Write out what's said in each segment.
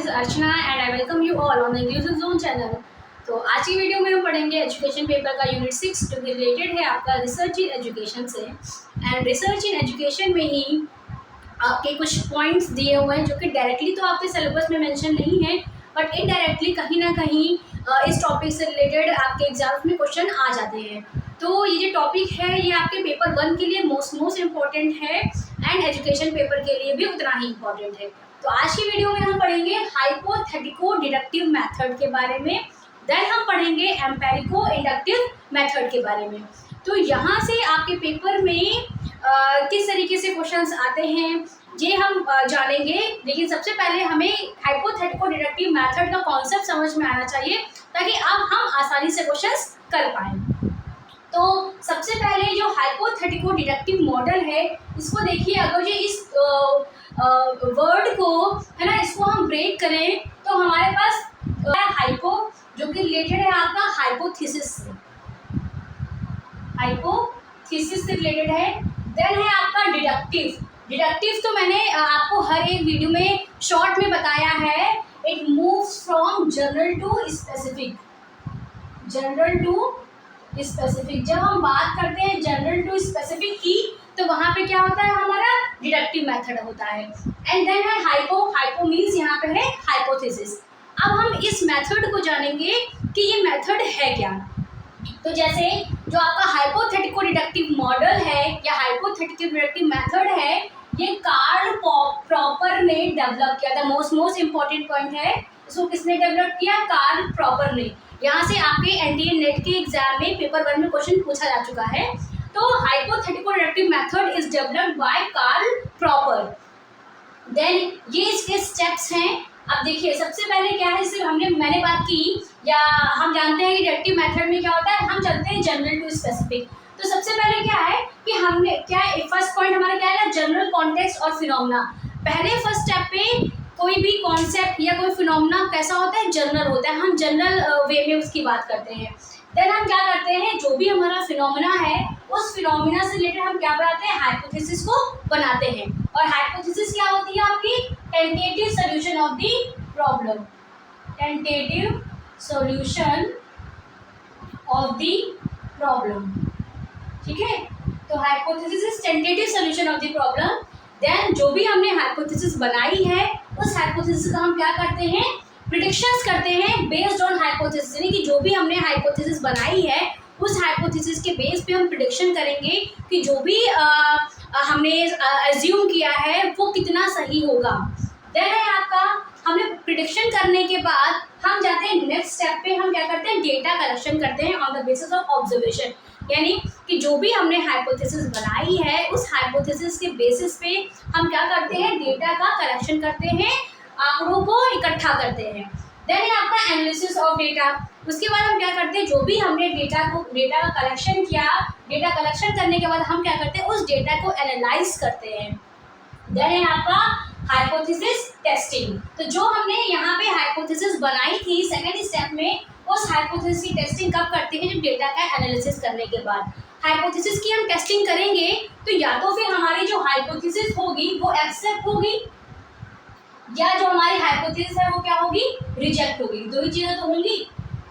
Is Archana and I welcome you all on the English zone channel. तो आज की video में हम पढ़ेंगे एजुकेशन पेपर का यूनिट 6 जो कि रिलेटेड है आपका रिसर्च इन एजुकेशन से। एंड रिसर्च इन एजुकेशन में ही आपके कुछ पॉइंट्स दिए हुए हैं जो कि डायरेक्टली तो आपके सिलेबस में मेंशन नहीं है, बट इनडायरेक्टली कहीं ना कहीं इस टॉपिक से रिलेटेड आपके एग्जाम्स में क्वेश्चन आ जाते हैं। तो ये जो टॉपिक है ये आपके पेपर 1 के लिए मोस्ट इम्पॉर्टेंट है एंड एजुकेशन पेपर के लिए भी उतना ही इम्पॉर्टेंट है। तो आज की वीडियो में हम पढ़ेंगे हाइपोथेटिको डिडक्टिव मेथड के बारे में, देन हम पढ़ेंगे एम्पेरिको इंडक्टिव मेथड के बारे में। तो यहाँ से आपके पेपर में किस तरीके से क्वेश्चंस आते हैं ये हम जानेंगे, लेकिन सबसे पहले हमें हाइपोथेटिको डिडक्टिव मेथड का कॉन्सेप्ट समझ में आना चाहिए ताकि अब हम आसानी से क्वेश्चंस कर पाएँ। तो सबसे पहले जो हाइपोथेटिको डिडक्टिव मॉडल है इसको देखिए, अगर ये इस वर्ड को है ना इसको हम ब्रेक करें तो हमारे पास हाइपो जो कि रिलेटेड है आपका हाइपोथेसिस से, हाइपोथेसिस से रिलेटेड है। देन है आपका डिडक्टिव। डिडक्टिव तो मैंने आपको हर एक वीडियो में शॉर्ट में बताया है, it moves from general to specific, general to specific. जब हम बात करते हैं जनरल टू स्पेसिफिक की तो वहाँ पे क्या होता है, हमारा डिडक्टिव मेथड होता है। एंड देन है हाइपो। हाइपो मीन्स यहाँ पे है हाइपोथेसिस। अब हम इस मेथड को जानेंगे कि ये मेथड है क्या। तो जैसे जो आपका हाइपोथेटिको डिडक्टिव मॉडल है या हाइपोथेटिको डिडक्टिव मेथड है, ये कार्ल प्रॉपर ने डेवलप किया था। मोस्ट इम्पॉर्टेंट पॉइंट है, इसको किसने डेवलप किया, कार्ल प्रॉपर ने। यहाँ से आपके एनडीए नेट के एग्जाम में पेपर 1 में क्वेश्चन पूछा जा चुका है। तो hypothetico deductive method is developed by Karl Popper. Then ये इसके स्टेप्स हैं। अब देखिए सबसे पहले क्या है, जैसे मैंने बात की या हम जानते हैं कि डिडक्टिव मेथड में क्या होता है, हम चलते हैं जनरल टू स्पेसिफिक। तो सबसे पहले क्या है कि हमने क्या है, फर्स्ट पॉइंट हमारा क्या है, जनरल कॉन्टेक्स्ट और फिनोमेना। पहले फर्स्ट स्टेप पे कोई भी कॉन्सेप्ट या कोई फिनोमेना कैसा होता है, जनरल होता है, हम जनरल वे में उसकी बात करते हैं। देन हम क्या करते हैं, जो भी हमारा फिनोमेना है उस फिनोमेना से रिलेटेड हम क्या बनाते हैं, हाइपोथेसिस को बनाते हैं। और हाइपोथेसिस क्या होती है आपकी, tentative solution of the problem, tentative solution of the problem. ठीक है, तो hypothesis is tentative solution of the problem. Then जो भी हमने हाइपोथेसिस बनाई है उस हाइपोथेसिस का हम क्या करते हैं, प्रिडिक्शंस करते हैं बेस्ड ऑन हाइपोथेसिस। यानी कि जो भी हमने हाइपोथेसिस बनाई है उस हाइपोथेसिस के बेस पे हम प्रिडिक्शन करेंगे कि जो भी हमने अज्यूम किया है वो कितना सही होगा। देन है आपका, हमने प्रिडिक्शन करने के बाद हम जाते हैं नेक्स्ट स्टेप पे, हम क्या करते हैं, डेटा कलेक्शन करते हैं on the basis of observation. यानी कि जो भी हमने हाइपोथेसिस बनाई है उस हाइपोथेसिस के बेसिस पे हम क्या करते हैं, डेटा का कलेक्शन करते हैं, आंकड़ों को इकट्ठा करते हैं। देन है आपका एनालिसिस ऑफ डेटा। उसके बाद हम क्या करते हैं, जो भी हमने डेटा का कलेक्शन किया, डेटा कलेक्शन करने के बाद हम क्या करते हैं, उस डेटा को एनालाइज करते हैं। देन है आपका हाइपोथेसिस टेस्टिंग। तो जो हमने यहाँ पे हाइपोथेसिस बनाई थी सेकेंड स्टेप में, उस हाइपोथेसिस की टेस्टिंग कब करते हैं, जब डेटा का एनालिसिस करने के बाद। हाइपोथेसिस की हम टेस्टिंग करेंगे तो या तो फिर हमारी जो हाइपोथेसिस होगी वो एक्सेप्ट होगी, या जो हमारी हाइपोथेसिस है वो क्या होगी, रिजेक्ट होगी। दो ही चीज़ें तो होंगी।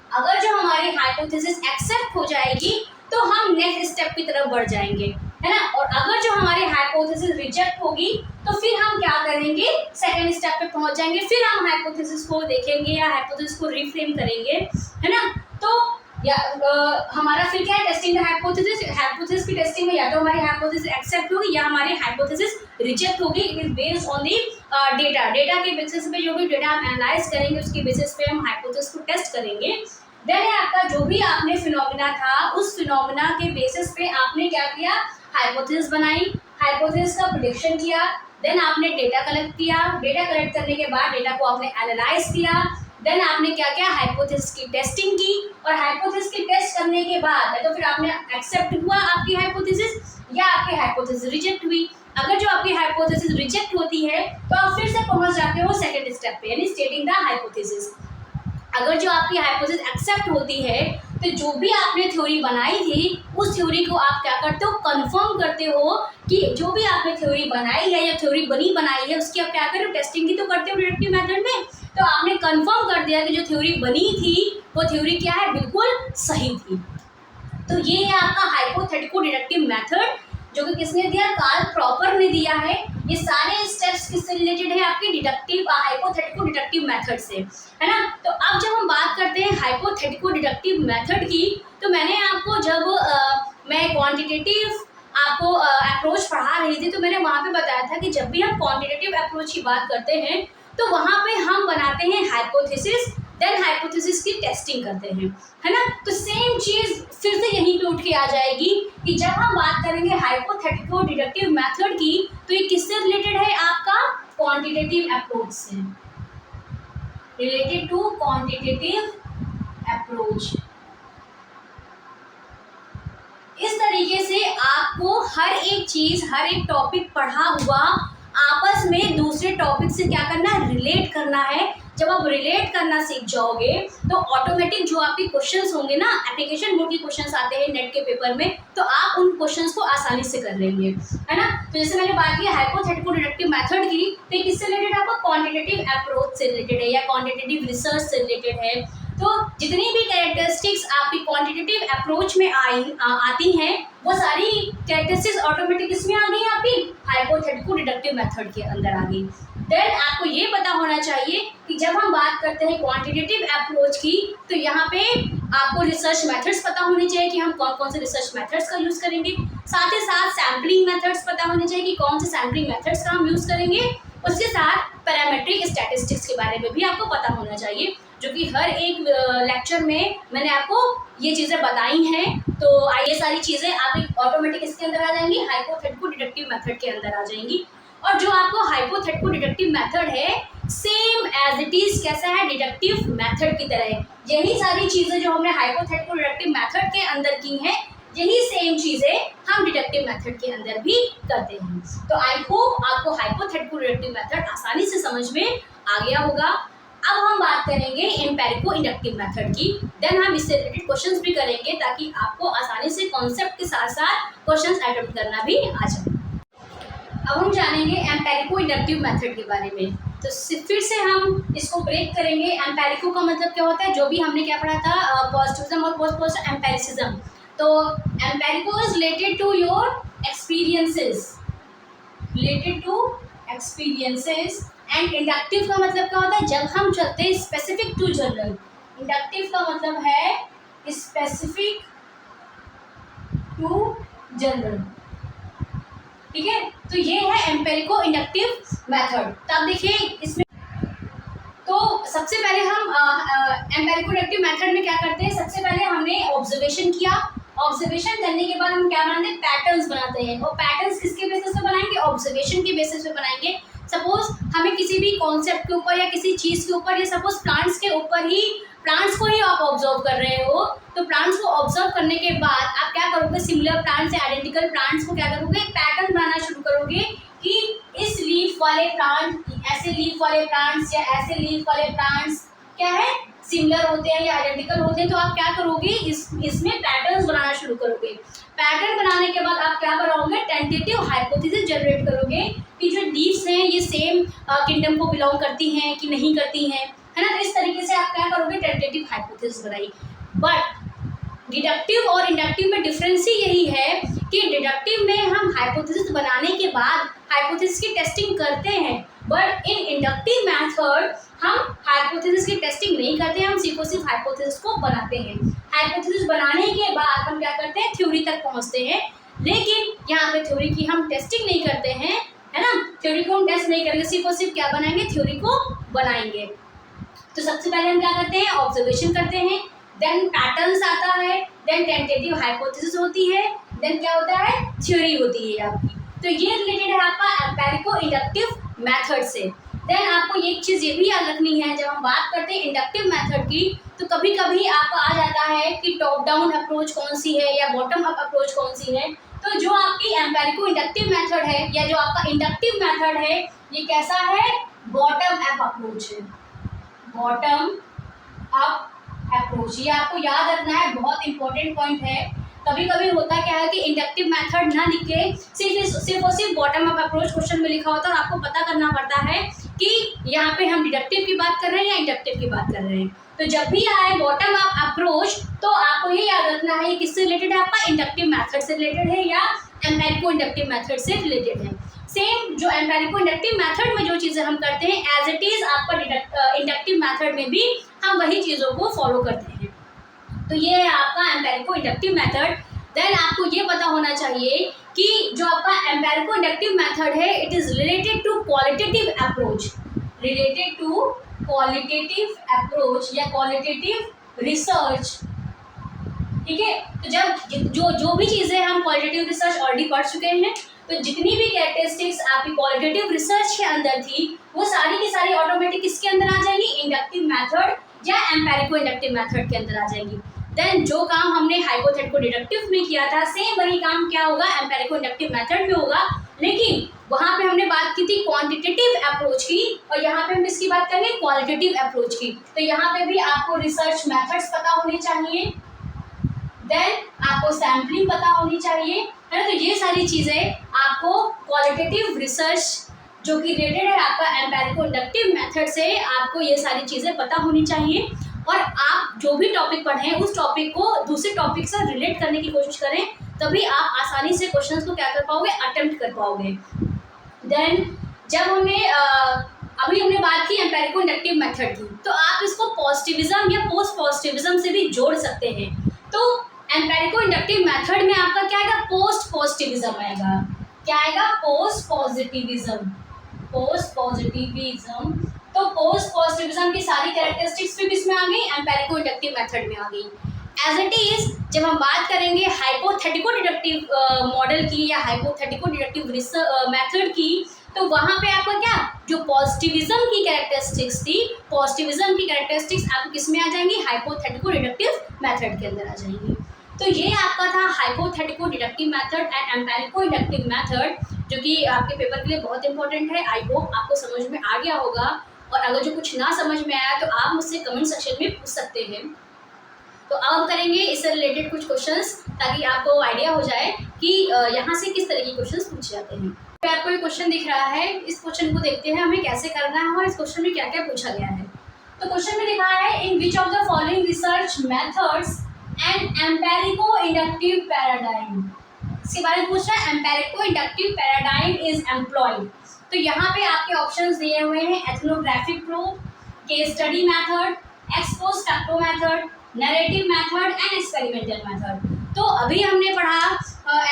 अगर जो हमारी हाइपोथेसिस एक्सेप्ट हो जाएगी तो हम नेक्स्ट स्टेप की तरफ बढ़ जाएंगे, है ना। और अगर जो हमारी हाइपोथेसिस रिजेक्ट होगी तो फिर हम क्या करेंगे, सेकंड स्टेप पे पहुंच जाएंगे, फिर हम हाइपोथेसिस को देखेंगे या हाइपोथेसिस को रिफ्रेम करेंगे, है ना। तो या हमारा फिर क्या है, टेस्टिंग द हाइपोथेसिस। हाइपोथेसिस की टेस्टिंग में या तो हमारी हाइपोथेसिस एक्सेप्ट होगी या हमारी हाइपोथेसिस रिजेक्ट होगी। It is based on the data. Data के बेसिस पे जो भी डेटा हम एनालाइज करेंगे उसके बेसिस पे हम हाइपोथेसिस को टेस्ट करेंगे। देन है आपका, जो भी आपने फिनोमेना था उस फिनोमेना के बेसिस पे आपने क्या किया, हाइपोथेसिस बनाई, हाइपोथेसिस का प्रेडिक्शन किया। देन आपने डेटा कलेक्ट किया, डेटा कलेक्ट करने के बाद डेटा को आपने एनालाइज किया। देन आपने क्या किया, हाइपोथेसिस की टेस्टिंग की। और हाइपोथेसिस की टेस्ट करने के बाद तो फिर आपने एक्सेप्ट हुआ आपकी हाइपोथेसिस या आपकी हाइपोथेसिस रिजेक्ट हुई। अगर जो आपकी हाइपोथेसिस रिजेक्ट होती है तो आप फिर से पहुंच जाते हो सेकंड स्टेप पे, यानी स्टेटिंग द हाइपोथेसिस। अगर जो आपकी हाइपोथेसिस एक्सेप्ट होती है तो जो भी आपने थ्योरी बनाई थी उस थ्योरी को आप क्या करते हो, कंफर्म करते हो कि जो भी आपने थ्योरी बनाई है या थ्योरी बनाई है उसकी आप क्या कर रहे हो, टेस्टिंग ही तो करते हो डिडक्टिव मेथड में। तो आपने कंफर्म कर दिया कि जो थ्योरी बनी थी वो थ्योरी क्या है, बिल्कुल सही थी। तो ये है आपका हाइपोथेटिको डिडक्टिव मेथड, जो कि किसने दिया, कार्ल प्रॉपर ने दिया है। ये सारे स्टेप्स किससे रिलेटेड है, आपके डिडक्टिव हाइपोथेटिको डिडक्टिव मेथड से, है ना। तो अब जब हम बात करते हैं हाइपोथेटिको डिडक्टिव मेथड की, तो मैंने आपको जब मैं क्वांटिटेटिव आपको अप्रोच पढ़ा रही थी तो मैंने वहाँ पे बताया था कि जब भी हम क्वांटिटेटिव अप्रोच की बात करते हैं तो वहाँ पे हम बनाते हैं हाइपोथेसिस, देन हाइपोथेसिस की टेस्टिंग करते हैं, है ना। तो सेम चीज़ फिर से यहीं पे उठ के आ जाएगी कि जब हम बात करेंगे हाइपोथेटिको डिडक्टिव मेथड की तो ये किससे रिलेटेड है, आपका क्वांटिटेटिव अप्रोच से, रिलेटेड टू क्वांटिटेटिव अप्रोच। इस तरीके से आपको हर एक चीज, हर एक टॉपिक पढ़ा हुआ आपस में दूसरे टॉपिक से क्या करना है, रिलेट करना है। जब आप रिलेट करना सीख जाओगे तो ऑटोमेटिक जो आपके क्वेश्चंस होंगे ना, एप्लीकेशन मोड के क्वेश्चंस आते हैं नेट के पेपर में, तो आप उन क्वेश्चंस को आसानी से कर लेंगे, है ना। तो जैसे मैंने बात की हाइपोथेटिको डिडक्टिव मेथड की, तो किससे रिलेटेड है, आपका क्वांटिटेटिव अप्रोच से रिलेटेड है या क्वांटिटेटिव रिसर्च से रिलेटेड है। तो जितनी भी कैरेक्टरिस्टिक्स आपकी क्वांटिटेटिव अप्रोच में आती हैं वो सारी कैरेक्टरिस्टिक्स ऑटोमेटिक इसमें आ गई, आपकी हाइपोथेटिको डिडक्टिव मेथड के अंदर आ गई। देन आपको ये पता होना चाहिए कि जब हम बात करते हैं क्वांटिटेटिव अप्रोच की तो यहाँ पे आपको रिसर्च मेथड्स पता होने चाहिए कि हम कौन कौन से रिसर्च मेथड्स का यूज़ करेंगे। साथ ही साथ सैम्पलिंग मेथड्स पता होने चाहिए कि कौन से सैम्पलिंग मेथड्स का हम यूज़ करेंगे। उसके साथ पैरामेट्रिक स्टैटिस्टिक्स के बारे में भी आपको पता होना चाहिए, जो कि हर एक लेक्चर में मैंने आपको ये चीज़ें बताई हैं। तो ये सारी चीज़ें आप ऑटोमेटिक इसके अंदर आ जाएंगी, हाइपोथेटिको डिडक्टिव मेथड के अंदर आ जाएंगी। और जो आपको हाइपोथेटिको डिडक्टिव मेथड है सेम एज इट इज कैसा है, डिडक्टिव मेथड की तरह है। यही सारी चीज़ें जो हमने हाइपोथेटिको डिडक्टिव मेथड के अंदर की हैं यही सेम चीज़ें हम डिडक्टिव मेथड के अंदर भी करते हैं। तो आई होप आपको हाइपोथेटिको डिडक्टिव मेथड आसानी से समझ में आ गया होगा। अब हम बात करेंगे एम्पेरिको इंडक्टिव मेथड की, देन हम इससे रिलेटेड क्वेश्चंस भी करेंगे ताकि आपको आसानी से कॉन्सेप्ट के साथ साथ क्वेश्चंस अटेम्प्ट करना भी आ जाए। अब हम जानेंगे एम्पेरिको इंडक्टिव मेथड के बारे में। तो फिर से हम इसको ब्रेक करेंगे। एम्पेरिको का मतलब क्या होता है, जो भी हमने क्या पढ़ा था, पॉजिटिविज्म और पोस्ट एम्पेरिसिज्म। तो empirico is related to your experiences, related to experiences. And inductive का मतलब क्या होता है, जब हम चलते हैं स्पेसिफिक टू जनरल। इंडक्टिव का मतलब है स्पेसिफिक टू जनरल, ठीक है। तो ये है एम्पेरिको इंडक्टिव मेथड। तब देखिए इसमें तो सबसे पहले हम एम्पेरिको इंडक्टिव मेथड में क्या करते हैं, सबसे पहले हमने ऑब्जर्वेशन किया। ऑब्जर्वेशन करने के बाद हम क्या बनाते हैं, पैटर्न्स बनाते हैं। और पैटर्न्स किसके बेसिस पे बनाएंगे, ऑब्जर्वेशन के बेसिस पे बनाएंगे। सपोज हमें किसी भी कॉन्सेप्ट के ऊपर या किसी चीज़ के ऊपर या सपोज प्लांट्स के ऊपर ही, प्लांट्स को ही आप ऑब्जर्व कर रहे हो, तो प्लांट्स को ऑब्जर्व करने के बाद आप क्या करोगे, सिमिलर प्लांट्स या आइडेंटिकल प्लांट्स को क्या करोगे, पैटर्न बनाना शुरू करोगे कि इस लीफ वाले प्लांट, ऐसे लीफ वाले प्लांट्स या ऐसे लीफ वाले प्लांट्स क्या है, सिमिलर होते हैं या आइडेंटिकल होते हैं। तो आप क्या करोगे, इसमें पैटर्न्स बनाना शुरू करोगे। पैटर्न बनाने के बाद आप क्या बनाओगे, टेंटेटिव हाइपोथेसिस जनरेट करोगे कि जो लीव्स हैं ये सेम किंगडम को बिलोंग करती हैं कि नहीं करती हैं, है ना। तो इस तरीके से आप क्या करोगे, टेंटेटिव हाइपोथेसिस बनाई। बट डिडक्टिव और इंडक्टिव में डिफरेंस ही यही है कि डिडक्टिव में हम हाइपोथेसिस बनाने के बाद हाइपोथेसिस की टेस्टिंग करते हैं, बट इन इंडक्टिव मेथड हम हाइपोथेसिस की टेस्टिंग नहीं करते हैं, हम सिर्फ हाइपोथेसिस को बनाते हैं। हाइपोथेसिस बनाने के बाद हम क्या करते हैं, थ्योरी तक पहुंचते हैं। लेकिन यहाँ पे थ्योरी की हम टेस्टिंग नहीं करते हैं, है ना। थ्योरी को हम टेस्ट नहीं करेंगे, सिर्फ क्या बनाएंगे, थ्योरी को बनाएंगे। तो सबसे पहले हम क्या करते हैं, ऑब्जर्वेशन करते हैं, देन पैटर्न्स आता है, देन टेंटेटिव हाइपोथेसिस होती है, देन क्या होता है, थ्योरी होती है आपकी। तो ये रिलेटेड है आपका एम्पेरिको इंडक्टिव मेथड से। देन आपको एक चीज़ ये भी याद रखनी है, जब हम बात करते हैं इंडक्टिव मेथड की तो कभी कभी आपको आ जाता है कि टॉप डाउन अप्रोच कौन सी है या बॉटम अप अप्रोच कौन सी है। तो जो आपकी एम्पेरिको इंडक्टिव मेथड है या जो आपका इंडक्टिव मेथड है ये कैसा है, बॉटम अप अप्रोच है, बॉटम अप अप्रोच। ये आपको याद रखना है, बहुत इंपॉर्टेंट पॉइंट है। कभी कभी होता क्या है कि इंडक्टिव मेथड ना लिख के सिर्फ और सिर्फ बॉटम अप अप्रोच क्वेश्चन में लिखा होता है और आपको पता करना पड़ता है कि यहाँ पे हम डिडक्टिव की बात कर रहे हैं या इंडक्टिव की बात कर रहे हैं। तो जब भी आए बॉटम अप अप्रोच तो आपको ये याद रखना है ये किससे रिलेटेड है, आपका इंडक्टिव मेथड से रिलेटेड है या एम्पिरिको इंडक्टिव मेथड से रिलेटेड है। सेम जो एम्पिरिको इंडक्टिव मेथड में जो चीज़ें हम करते हैं एज इट इज आपका इंडक्टिव मेथड में भी हम वही चीज़ों को फॉलो करते हैं। तो ये है आपका एम्पिरिको इंडक्टिव मेथड। देन आपको ये पता होना चाहिए कि जो आपका एम्पिरिको इंडक्टिव मेथड है it is related to qualitative approach, related to qualitative approach या क्वालिटेटिव रिसर्च। ठीक है, तो जब जो भी चीज़ें हम क्वालिटेटिव रिसर्च ऑलरेडी पढ़ चुके हैं, तो जितनी भी कैरेक्टरिस्टिक्स आपकी क्वालिटेटिव रिसर्च के अंदर थी वो सारी की सारी ऑटोमेटिक किसके अंदर आ जाएंगी, इंडक्टिव मेथड या एम्पिरिको इंडक्टिव मेथड के अंदर आ जाएंगी। देन जो काम हमने हाइपोथेटिको डिडक्टिव में किया था सेम वही काम क्या होगा एम्पिरिको इंडक्टिव मेथड में होगा, लेकिन वहाँ पे हमने बात की थी क्वांटिटेटिव अप्रोच की और यहाँ पे हम किसकी बात करेंगे, क्वालिटेटिव अप्रोच की। तो यहाँ पे भी आपको रिसर्च मेथड्स पता होने चाहिए, देन आपको सैम्पलिंग पता होनी चाहिए, है ना। तो ये सारी चीज़ें आपको क्वालिटेटिव रिसर्च जो कि रिलेटेड है आपका एम्पिरिको इंडक्टिव मेथड से, आपको ये सारी चीज़ें पता होनी चाहिए और आप जो भी टॉपिक पढ़ें उस टॉपिक को दूसरे टॉपिक से रिलेट करने की कोशिश करें, तभी आप आसानी से क्वेश्चंस को क्या कर पाओगे, अटेम्प्ट कर पाओगे। देन जब अभी हमने बात की एम्पिरिको इंडक्टिव मेथड की, तो आप इसको पॉजिटिविज्म या पोस्ट पॉजिटिविज्म से भी जोड़ सकते हैं। तो एम्पिरिको इंडक्टिव मेथड में आपका क्या आएगा, पोस्ट पॉजिटिविज्म आएगा। क्या आएगा, पोस्ट पॉजिटिविज्म, पोस्ट पॉजिटिविज्म। तो पोस्ट पॉजिटिविज्म की सारी कैरेक्टरिस्टिक्स भी किसमें आ गई, एम्पिरिको इंडक्टिव मेथड में आ गई। एज इट इज जब हम बात करेंगे हाइपोथेटिको डिडक्टिव मॉडल की या हाइपोथेटिको डिडक्टिव मेथड की, तो वहाँ पे आपका क्या जो पॉजिटिविज्म की कैरेक्टरिस्टिक्स थी, पॉजिटिविज्म की कैरेक्टरिस्टिक्स आपको किसमें आ जाएंगी, हाइपोथेटिको डिडक्टिव मेथड के अंदर आ जाएंगी। तो ये आपका था hypothetico deductive method and empirico inductive method, जो कि आपके पेपर के लिए बहुत इंपॉर्टेंट है। आई होप आपको समझ में आ गया होगा, और अगर जो कुछ ना समझ में आया तो आप मुझसे कमेंट सेक्शन में पूछ सकते हैं। तो अब हम करेंगे इससे रिलेटेड कुछ क्वेश्चंस, ताकि आपको आइडिया हो जाए कि यहाँ से किस तरह के क्वेश्चंस पूछे जाते हैं। तो आपको ये क्वेश्चन दिख रहा है, इस क्वेश्चन को देखते हैं हमें कैसे करना है और इस क्वेश्चन में क्या क्या पूछा गया है। तो क्वेश्चन में लिखा है in which of the following research methods and empirico inductive paradigm, इसके बारे में पूछ रहा है, empirico inductive paradigm is employed. तो यहाँ पे आपके ऑप्शंस दिए हुए हैं, ethnographic proof, case study method, ex post facto method, narrative method and experimental method. तो अभी हमने पढ़ा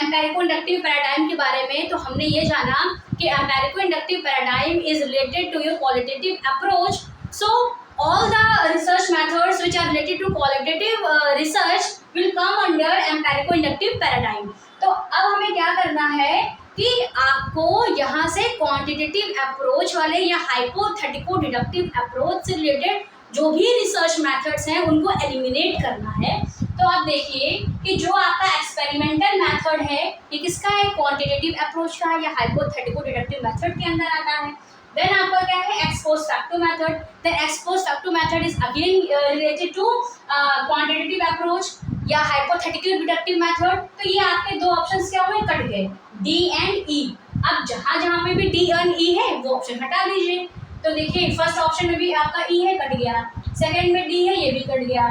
एम्पिरिको इंडक्टिव पैराडाइम के बारे में, तो हमने ये जाना कि empirico inductive paradigm is related to your qualitative approach. So all the research methods which are related to qualitative research will come under empirico inductive paradigm। तो अब हमें क्या करना है कि आपको यहाँ से क्वांटिटेटिव अप्रोच वाले या हाइपोथेटिको डिडक्टिव अप्रोच से रिलेटेड जो भी रिसर्च मेथड्स हैं उनको एलिमिनेट करना है। तो आप देखिए कि जो आपका एक्सपेरिमेंटल मेथड है ये किसका है, क्वांटिटेटिव अप्रोच का है या हाइपोथेटिको डिडक्टिव मेथड के अंदर आता है। देन आपका क्या है, ex post facto method. Then ex post facto method is again related to quantitative approach या हाइपोथेटिकल डिडक्टिव मेथड। तो ये आपके दो ऑप्शंस क्या हुए, कट गए, डी एंड ई। अब जहाँ जहाँ पे भी डी एंड ई है वो ऑप्शन हटा दीजिए। तो देखिए फर्स्ट ऑप्शन में भी आपका ई है, कट गया, सेकंड में डी है, ये भी कट गया,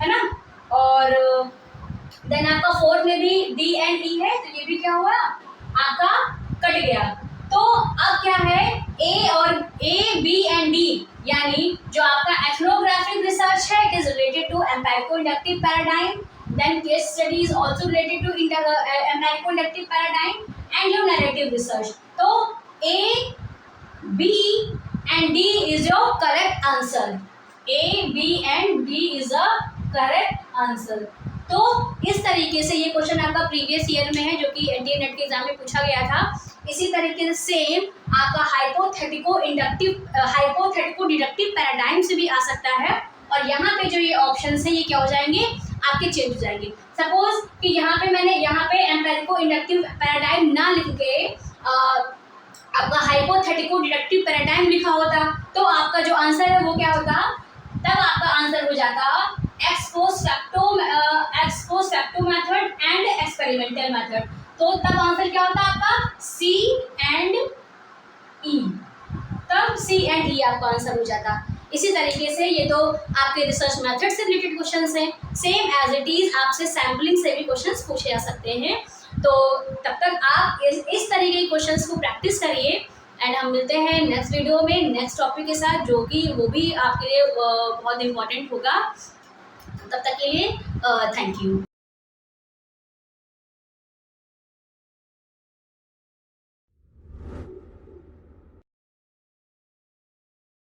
है ना। और देन आपका फोर्थ में भी डी एंड ई है, तो ये भी क्या हुआ, आपका कट गया। तो अब क्या है, ए और ए बी एंड डी, यानी जो आपका एथनोग्राफिक रिसर्च है it is related to empirico inductive paradigm, then case study is also related to empirico inductive paradigm and your narrative research. तो A B and D is your correct answer, A B and D is a correct answer. तो इस तरीके से ये question आपका previous year में है जो कि एनटीए नेट के एग्जाम में पूछा गया था। इसी तरीके से सेम आपका हाइपोथेटिको डिडक्टिव पैराडाइम से भी आ सकता है, और यहाँ पे जो ये ऑप्शंस हैं ये क्या हो जाएंगे, आपके चेंज हो जाएंगे। सपोज कि यहाँ पे मैंने यहाँ पे एम्पिरिको इंडक्टिव पैराडाइम ना लिख के आपका हाइपोथेटिको डिडक्टिव पैराडाइम लिखा होता, तो आपका जो आंसर है वो क्या होता, तब आपका आंसर हो जाता x post facto method and experimental method. तो तब आंसर क्या होता है आपका सी एंड ई, तब सी एंड ई आपका आंसर हो जाता। इसी तरीके से ये तो आपके रिसर्च मेथड से रिलेटेड क्वेश्चंस हैं। सेम एज इट इज आपसे सैम्पलिंग से भी क्वेश्चंस पूछे जा सकते हैं। तो तब तक आप इस तरीके के क्वेश्चंस को प्रैक्टिस करिए एंड हम मिलते हैं नेक्स्ट वीडियो में नेक्स्ट टॉपिक के साथ, जो कि वो भी आपके लिए बहुत इंपॉर्टेंट होगा। तब तक के लिए थैंक यू।